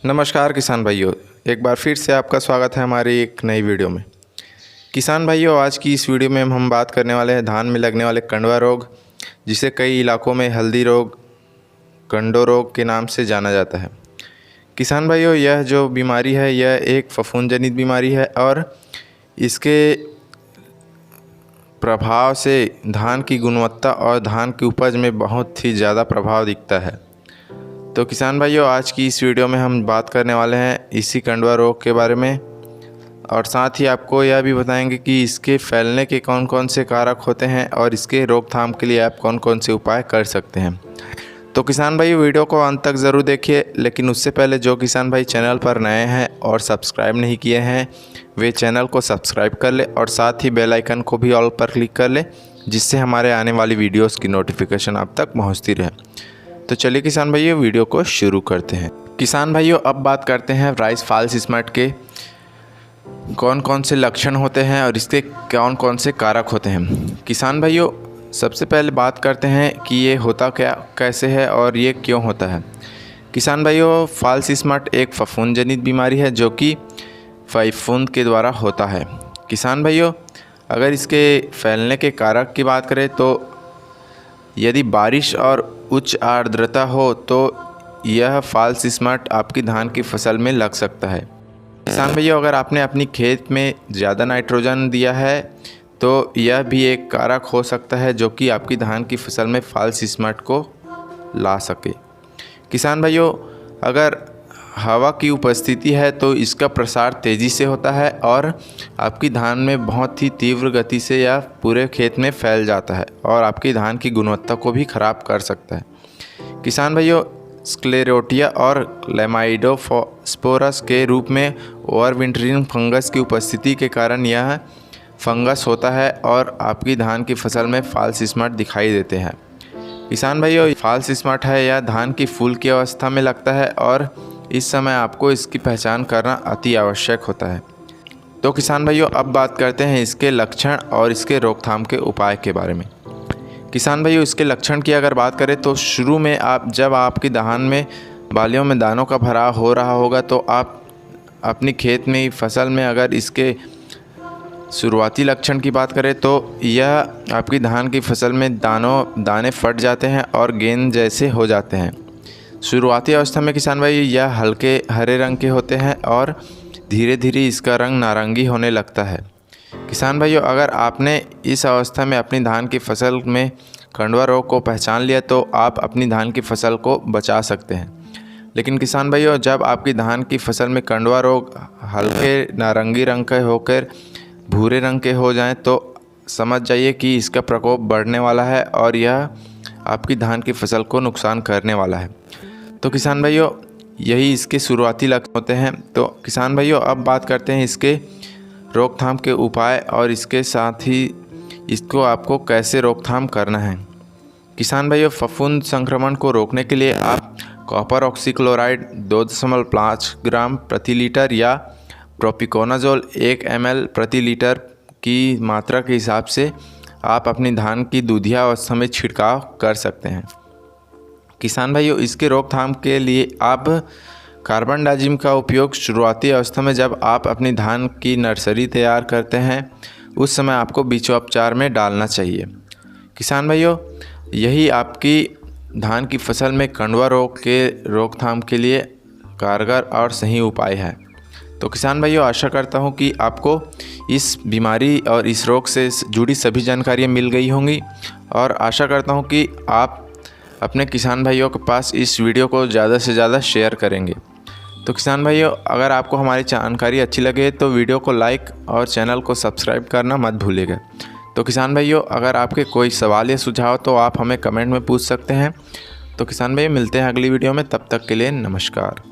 नमस्कार किसान भाइयों, एक बार फिर से आपका स्वागत है हमारी एक नई वीडियो में। किसान भाइयों, आज की इस वीडियो में हम बात करने वाले हैं धान में लगने वाले कंडवा रोग, जिसे कई इलाकों में हल्दी रोग, कंडो रोग के नाम से जाना जाता है। किसान भाइयों, यह जो बीमारी है यह एक फफूंद जनित बीमारी है और इसके प्रभाव से धान की गुणवत्ता और धान की उपज में बहुत ही ज़्यादा प्रभाव दिखता है। तो किसान भाइयों, आज की इस वीडियो में हम बात करने वाले हैं इसी कंडवा रोग के बारे में और साथ ही आपको यह भी बताएंगे कि इसके फैलने के कौन कौन से कारक होते हैं और इसके रोकथाम के लिए आप कौन कौन से उपाय कर सकते हैं। तो किसान भाई, वीडियो को अंत तक ज़रूर देखिए, लेकिन उससे पहले जो किसान भाई चैनल पर नए हैं और सब्सक्राइब नहीं किए हैं वे चैनल को सब्सक्राइब कर ले और साथ ही बेल आइकन को भी ऑल पर क्लिक कर ले, जिससे हमारे आने वाली वीडियोज़ की नोटिफिकेशन आप तक पहुँचती रहे। तो चलिए किसान भाइयों, वीडियो को शुरू करते हैं। किसान भाइयों, अब बात करते हैं राइस फॉल्स स्पॉट के कौन कौन से लक्षण होते हैं और इसके कौन कौन से कारक होते हैं। किसान भाइयों, सबसे पहले बात करते हैं कि ये होता क्या कैसे है और ये क्यों होता है। किसान भाइयों, फॉल्स स्पॉट एक फफूंद जनित बीमारी है जो कि फफूंद के द्वारा होता है। किसान भाइयों, अगर इसके फैलने के कारक की बात करें तो यदि बारिश और उच्च आर्द्रता हो तो यह फॉल्स स्पॉट आपकी धान की फसल में लग सकता है। किसान भैया, अगर आपने अपनी खेत में ज़्यादा नाइट्रोजन दिया है तो यह भी एक कारक हो सकता है जो कि आपकी धान की फसल में फॉल्स स्पॉट को ला सके। किसान भाइयों, अगर हवा की उपस्थिति है तो इसका प्रसार तेज़ी से होता है और आपकी धान में बहुत ही तीव्र गति से यह पूरे खेत में फैल जाता है और आपकी धान की गुणवत्ता को भी ख़राब कर सकता है। किसान भाइयों, स्क्लेरोटिया और क्लेमाइडोस्पोरस के रूप में ओवरविंटरिंग फंगस की उपस्थिति के कारण यह फंगस होता है और आपकी धान की फसल में फॉल्स स्पॉट दिखाई देते हैं। किसान भाइयों, फॉल्स स्पॉट है यह धान की फूल की अवस्था में लगता है और इस समय आपको इसकी पहचान करना अति आवश्यक होता है। तो किसान भाइयों, अब बात करते हैं इसके लक्षण और इसके रोकथाम के उपाय के बारे में। किसान भाइयों, इसके लक्षण की अगर बात करें तो शुरू में जब आपकी धान में बालियों में दानों का भराव हो रहा होगा तो आप अपनी खेत में फसल में अगर इसके शुरुआती लक्षण की बात करें तो यह आपकी धान की फसल में दाने फट जाते हैं और गेंद जैसे हो जाते हैं। शुरुआती अवस्था में किसान भाई यह हल्के हरे रंग के होते हैं और धीरे धीरे इसका रंग नारंगी होने लगता है। किसान भाइयों, अगर आपने इस अवस्था में अपनी धान की फसल में कंडवा रोग को पहचान लिया तो आप अपनी धान की फसल को बचा सकते हैं। लेकिन किसान भाइयों, जब आपकी धान की फसल में कंडवा रोग हल्के नारंगी रंग के होकर भूरे रंग के हो जाएं तो समझ जाइए कि इसका प्रकोप बढ़ने वाला है और यह आपकी धान की फसल को नुकसान करने वाला है। तो किसान भाइयों, यही इसके शुरुआती लक्षण होते हैं। तो किसान भाइयों, अब बात करते हैं इसके रोकथाम के उपाय और इसके साथ ही इसको आपको कैसे रोकथाम करना है। किसान भाइयों, फफूंद संक्रमण को रोकने के लिए आप कॉपर ऑक्सीक्लोराइड 2.5 ग्राम प्रति लीटर या प्रोपिकोनाजोल 1 ml प्रति लीटर की मात्रा के हिसाब से आप अपनी धान की दूधिया अवस्था में छिड़काव कर सकते हैं। किसान भाइयों, इसके रोकथाम के लिए आप कार्बन डाइजिम का उपयोग शुरुआती अवस्था में जब आप अपनी धान की नर्सरी तैयार करते हैं उस समय आपको बीजोपचार में डालना चाहिए। किसान भाइयों, यही आपकी धान की फसल में कंडवा रोग के रोकथाम के लिए कारगर और सही उपाय है। तो किसान भाइयों, आशा करता हूँ कि आपको इस बीमारी और इस रोग से जुड़ी सभी जानकारियाँ मिल गई होंगी और आशा करता हूँ कि आप अपने किसान भाइयों के पास इस वीडियो को ज़्यादा से ज़्यादा शेयर करेंगे। तो किसान भाइयों, अगर आपको हमारी जानकारी अच्छी लगे तो वीडियो को लाइक और चैनल को सब्सक्राइब करना मत भूलिएगा। तो किसान भाइयों, अगर आपके कोई सवाल या सुझाव तो आप हमें कमेंट में पूछ सकते हैं। तो किसान भाइयों, मिलते हैं अगली वीडियो में, तब तक के लिए नमस्कार।